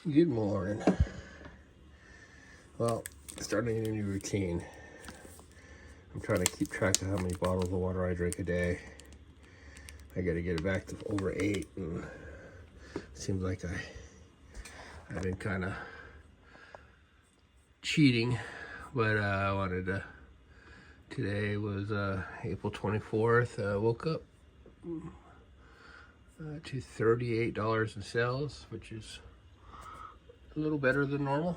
Good morning. Well, starting a new routine. I'm trying to keep track of how many bottles of water I drink a day. I got to get it back to over 8, and it seems like I've been kind of cheating, but I wanted to. Today was April 24th. I woke up to $38 in sales, which is a little better than normal.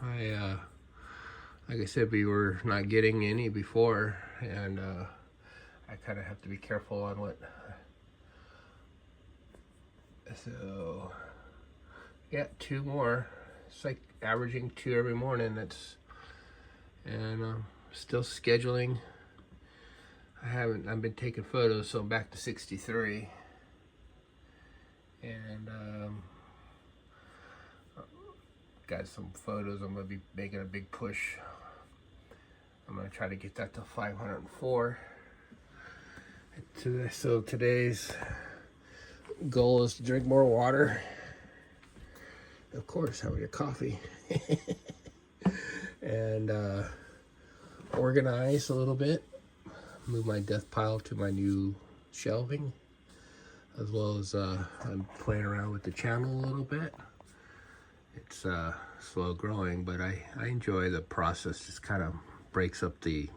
Like I said, we were not getting any before, and I kind of have to be careful on what. So, yeah, 2 more. It's like averaging 2 every morning. And still scheduling. I've been taking photos, so I'm back to 63. And got some photos. I'm gonna be making a big push. I'm gonna try to get that to 504. So today's goal is to drink more water. Of course, having a coffee. And organize a little bit. Move my death pile to my new shelving. As well as I'm playing around with the channel a little bit. It's slow growing, but I enjoy the process. Just kind of breaks up the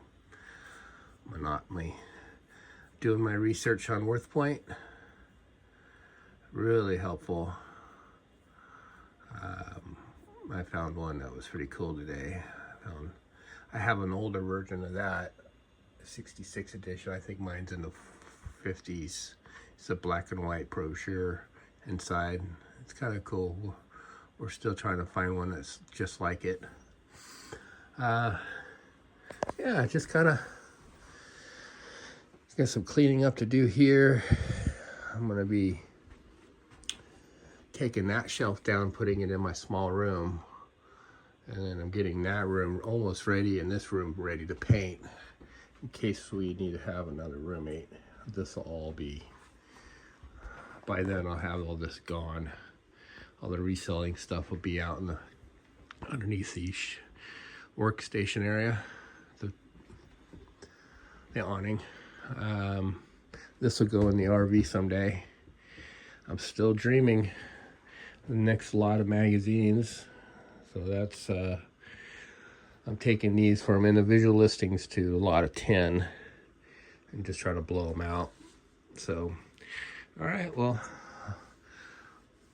monotony. Doing my research on Worth Point, really helpful. I found one that was pretty cool today. I have an older version of that, 66 edition. I think mine's in the 50s. It's a black and white brochure inside. It's kind of cool. We're still trying to find one that's just like it. Yeah, just kind of got some cleaning up to do here. I'm gonna be taking that shelf down, putting it in my small room, and then I'm getting that room almost ready and this room ready to paint in case we need to have another roommate. This will all be, by then I'll have all this gone. All the reselling stuff will be out in the underneath the workstation area, the awning. This will go in the RV someday. I'm still dreaming the next lot of magazines. So that's, I'm taking these from individual listings to a lot of 10 and just try to blow them out. So, all right, well,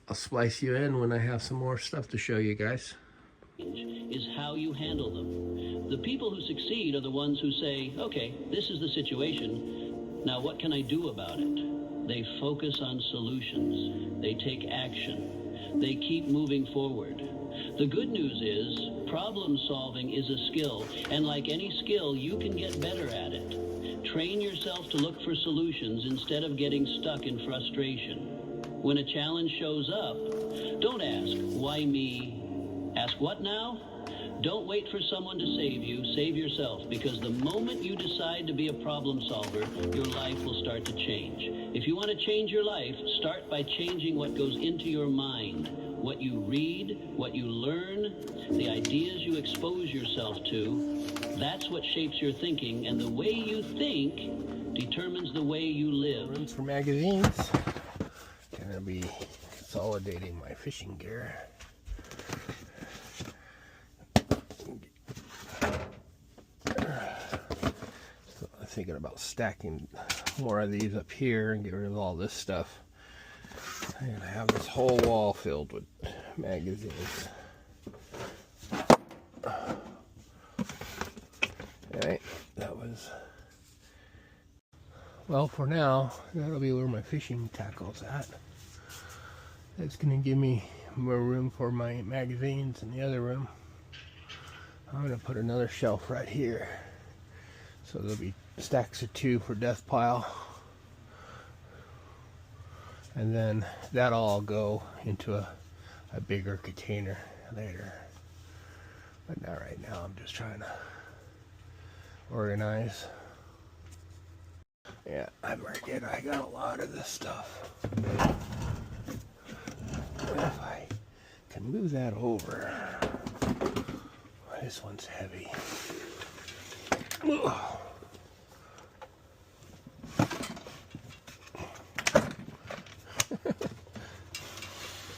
I'll splice you in when I have some more stuff to show you guys. Is how you handle them. The people who succeed are the ones who say, okay, this is the situation. Now what can I do about it? They focus on solutions. They take action. They keep moving forward. The good news is problem solving is a skill, and like any skill, you can get better at it. Train yourself to look for solutions instead of getting stuck in frustration. When a challenge shows up, don't ask, why me? Ask what now? Don't wait for someone to save you. Save yourself, because the moment you decide to be a problem solver, your life will start to change. If you want to change your life, start by changing what goes into your mind. What you read, what you learn, the ideas you expose yourself to, that's what shapes your thinking, and the way you think determines the way you live. Rooms for magazines. Gonna be consolidating my fishing gear. So I'm thinking about stacking more of these up here and get rid of all this stuff. I'm gonna have this whole wall filled with magazines. Alright, that was, well, for now, that'll be where my fishing tackle's at. That's gonna give me more room for my magazines in the other room. I'm gonna put another shelf right here. So there'll be stacks of 2 for death pile. And then that'll all go into a bigger container later. But not right now, I'm just trying to organize. Yeah, I got a lot of this stuff. If I can move that over. This one's heavy. Ugh.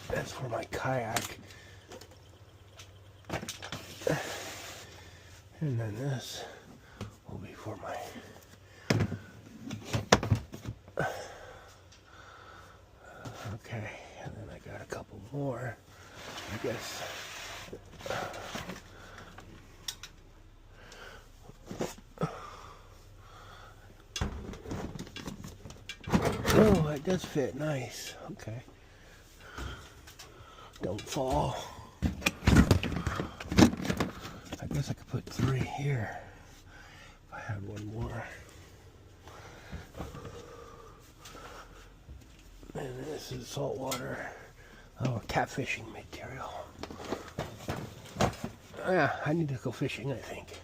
That's for my kayak. And then this will be for my okay, and then I got a couple more, I guess. Oh, it does fit nice. Okay. Don't fall. I guess I could put 3 here if I had one more. And this is saltwater. Oh, catfishing material. Yeah, I need to go fishing, I think.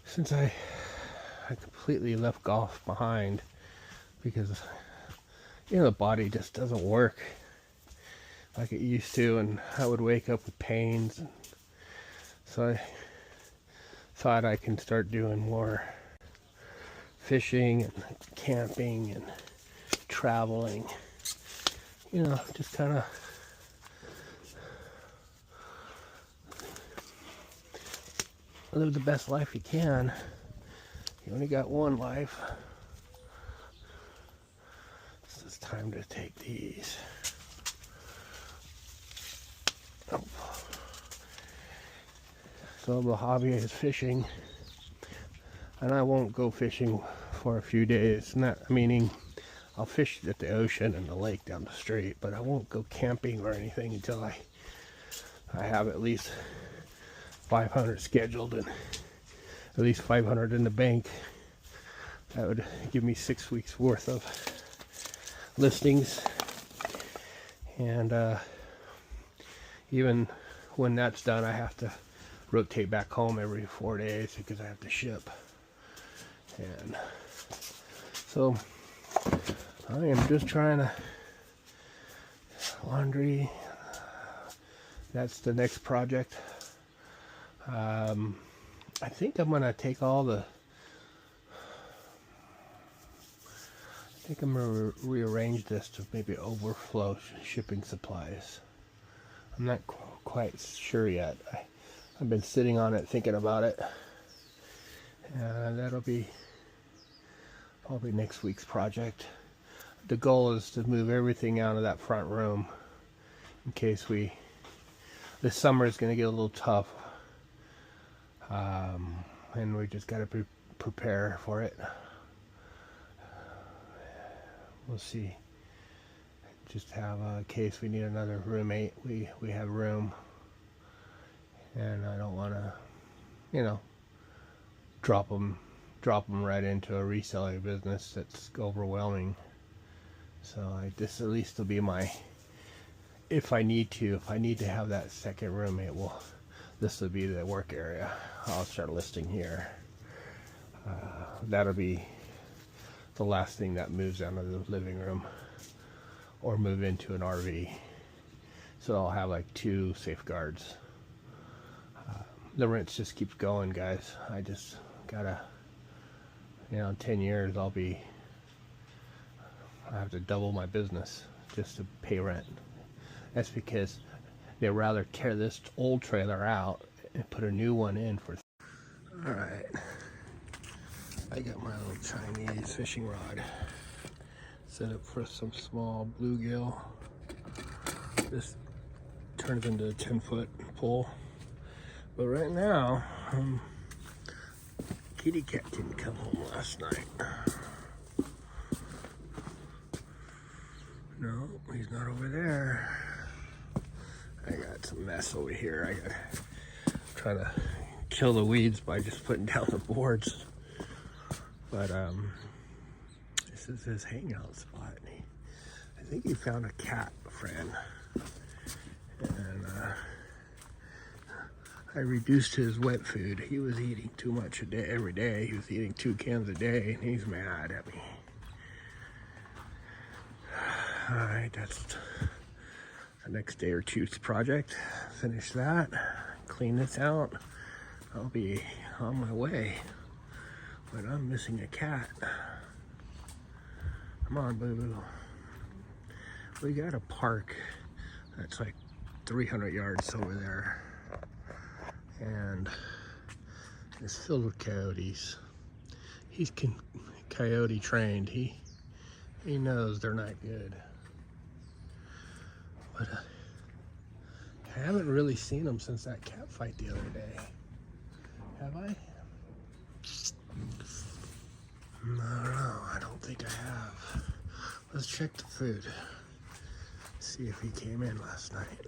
Since I completely left golf behind because, you know, the body just doesn't work like it used to, and I would wake up with pains. And so I thought I can start doing more fishing and camping and traveling, you know, just kind of live the best life you can. You only got one life. So it's time to take these. Oh. So the hobby is fishing, and I won't go fishing for a few days. Not meaning I'll fish at the ocean and the lake down the street, but I won't go camping or anything until I have at least 500 scheduled and at least 500 in the bank. That would give me 6 weeks worth of listings, and even when that's done, I have to rotate back home every 4 days because I have to ship. And so I am just trying to laundry. That's the next project. I think I'm gonna take all the. I think I'm gonna rearrange this to maybe overflow shipping supplies. I'm not quite sure yet. I've been sitting on it, thinking about it. That'll be probably next week's project. The goal is to move everything out of that front room in case this summer is going to get a little tough. And we just got to prepare for it. We'll see. Just have in case we need another roommate, we have room. And I don't want to, you know, drop them right into a reselling business that's overwhelming. So this at least will be my, if I need to have that second roommate, well, this will be the work area. I'll start listing here. That'll be the last thing that moves out of the living room or move into an RV. So I'll have like 2 safeguards. The rent just keeps going, guys. I just gotta, you know, in 10 years I have to double my business just to pay rent. That's because they'd rather tear this old trailer out and put a new one in for. All right, I got my little Chinese fishing rod set up for some small bluegill. This turns into a 10-foot pole. But right now, kitty cat didn't come home last night. No, he's not over there. I got some mess over here. I gotta try to kill the weeds by just putting down the boards. But this is his hangout spot. I think he found a cat friend, and I reduced his wet food. He was eating too much a day every day. He was eating 2 cans a day, and he's mad at me. All right, that's the next day or two's project. Finish that, clean this out. I'll be on my way. But I'm missing a cat. Come on, boo-boo. We got a park that's like 300 yards over there. And it's filled with coyotes. He's coyote trained. He knows they're not good. But I haven't really seen him since that cat fight the other day. Have I? No, I don't think I have. Let's check the food. See if he came in last night.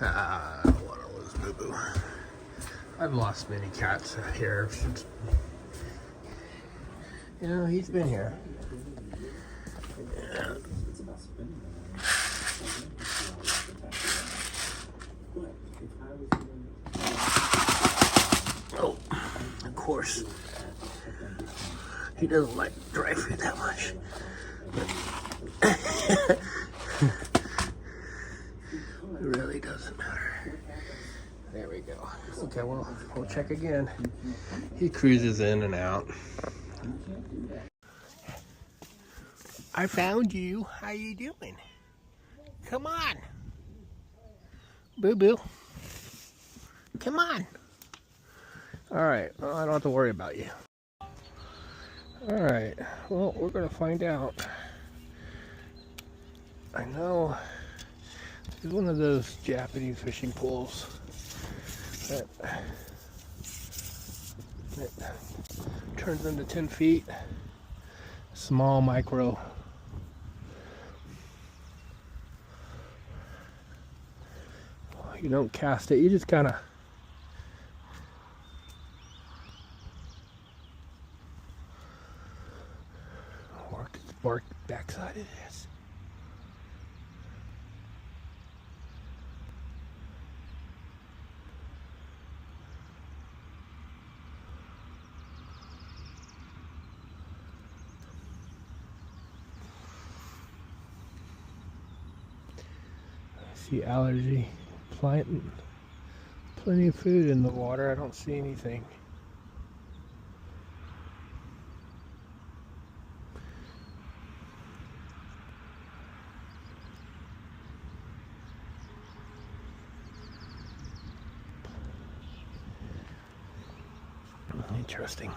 I don't want to lose Boo-Boo. I've lost many cats here since, you know, he's been here. Yeah. Oh, of course. He doesn't like dry food that much. It really doesn't matter. There we go. Okay, well, we'll check again. He cruises in and out. I found you. How you doing? Come on. Boo-Boo. Come on. All right, well, I don't have to worry about you. All right, well, we're gonna find out. I know it's one of those Japanese fishing pools that turns into 10 feet. Small micro. You don't cast it, you just kind of work the backside of this. I see allergy, plenty of food in the water. I don't see anything. Interesting.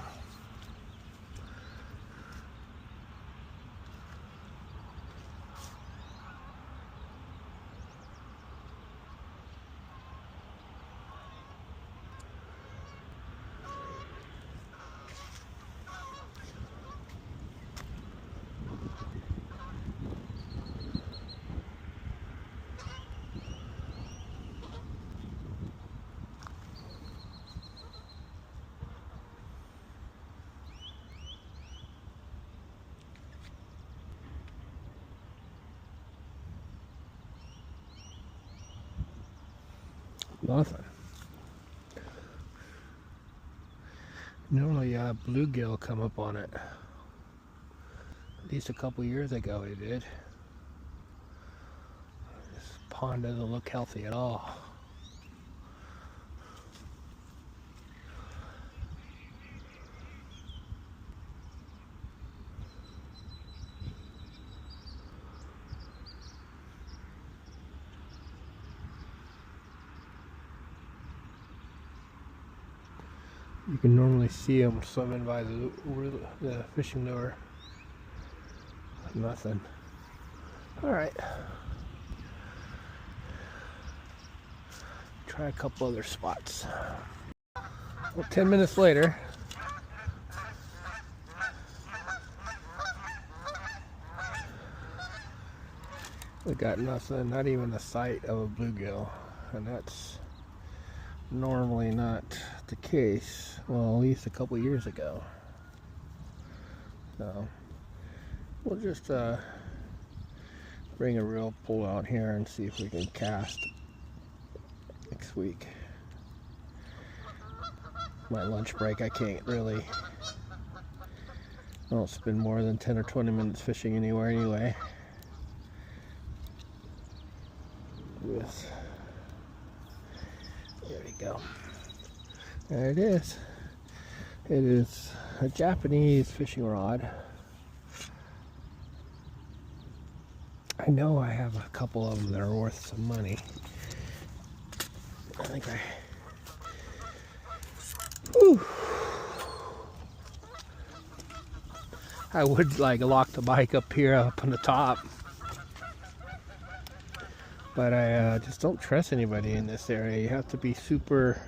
Nothing. Normally bluegill come up on it. At least a couple years ago it did. This pond doesn't look healthy at all. You can normally see them swimming by the fishing lure. Nothing. All right. Try a couple other spots. Well, 10 minutes later. We got nothing, not even a sight of a bluegill, and that's normally not the case. Well, at least a couple years ago. So we'll just bring a reel pull out here and see if we can cast next week. My lunch break, I can't really don't spend more than 10 or 20 minutes fishing anywhere anyway. There we go. There it is. It is a Japanese fishing rod. I know I have a couple of them that are worth some money. I think Whew. I would like lock the bike up here up on the top. But I just don't trust anybody in this area. You have to be super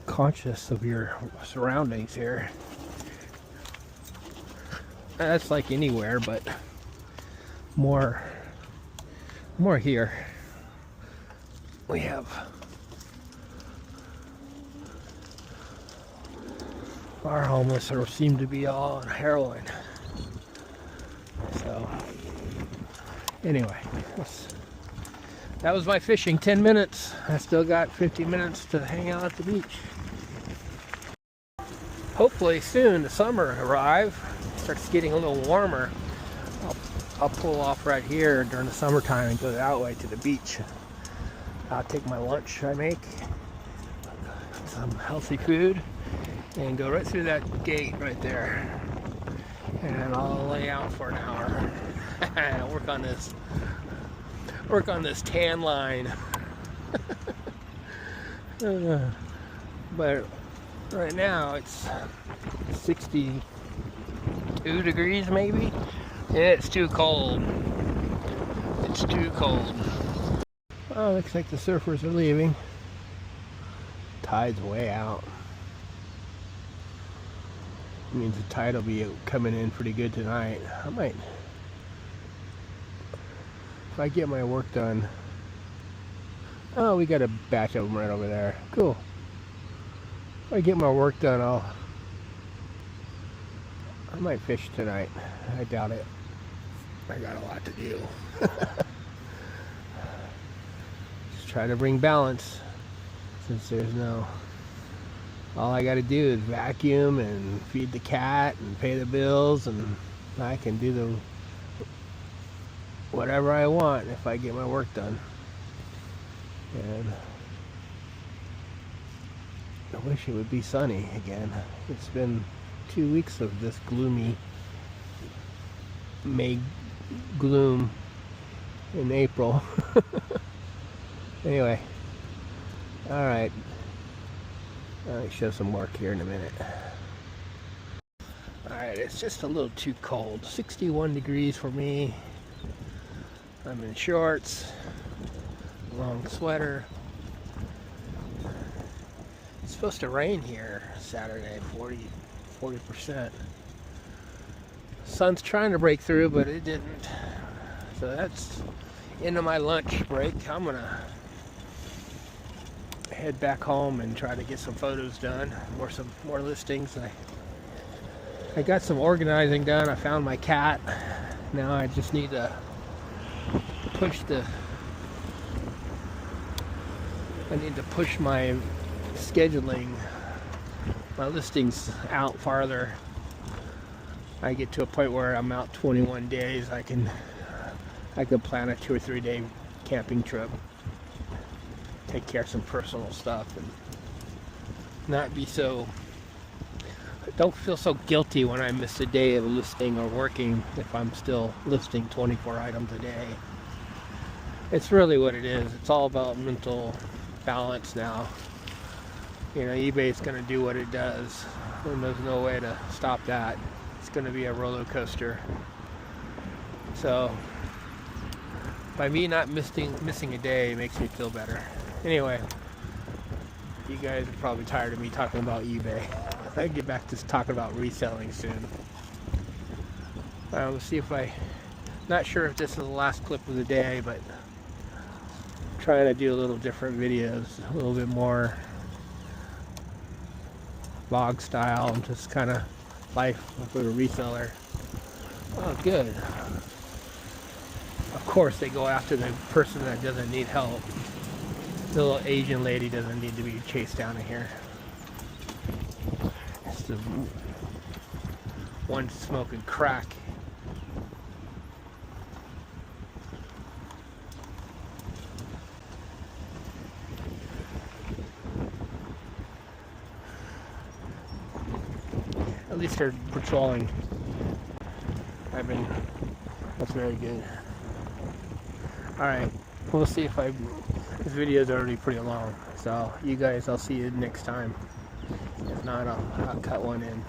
conscious of your surroundings here. That's like anywhere, but more here. We have our homeless seem to be all on heroin. So anyway, that was my fishing. 10 minutes. I still got 50 minutes to hang out at the beach. Hopefully soon the summer arrive. Starts getting a little warmer. I'll pull off right here during the summertime and go that way to the beach. I'll take my lunch I make, some healthy food, and go right through that gate right there. And I'll lay out for an hour. work on this tan line. But right now it's 62 degrees maybe. Yeah, it's too cold. It's too cold. Oh, looks like the surfers are leaving. Tide's way out. It means the tide will be coming in pretty good tonight. I might, if I get my work done. Oh, we got a batch of them right over there. Cool. If I get my work done, I might fish tonight. I doubt it. I got a lot to do. Just try to bring balance, since there's no... All I got to do is vacuum and feed the cat and pay the bills, and I can do the whatever I want if I get my work done. And I wish it would be sunny again. It's been 2 weeks of this gloomy May gloom in April. Anyway, all right. I'll show some work here in a minute. Alright, it's just a little too cold. 61 degrees for me. I'm in shorts, long sweater. It's supposed to rain here Saturday, 40%. Sun's trying to break through, but it didn't. So that's into my lunch break. I'm gonna head back home and try to get some photos done, some more listings. I got some organizing done. I found my cat. Now I just need to push my scheduling, my listings out farther. I get to a point where I'm out 21 days. I can plan a 2 or 3 day camping trip, take care of some personal stuff, and not be so, don't feel so guilty when I miss a day of listing or working if I'm still listing 24 items a day. It's really what it is. It's all about mental balance now. You know, eBay's going to do what it does, and there's no way to stop that. It's going to be a roller coaster. So by me not missing a day makes me feel better. Anyway, you guys are probably tired of me talking about eBay. I'll get back to talking about reselling soon. We'll see if not sure if this is the last clip of the day, but I'm trying to do a little different videos, a little bit more vlog style, and just kind of life with a reseller. Oh, good. Of course they go after the person that doesn't need help. The little Asian lady doesn't need to be chased down in here. Must have one smoking crack. At least they're patrolling. That's very good. Alright, we'll see if this video is already pretty long. So you guys, I'll see you next time. If not, I'll cut one in.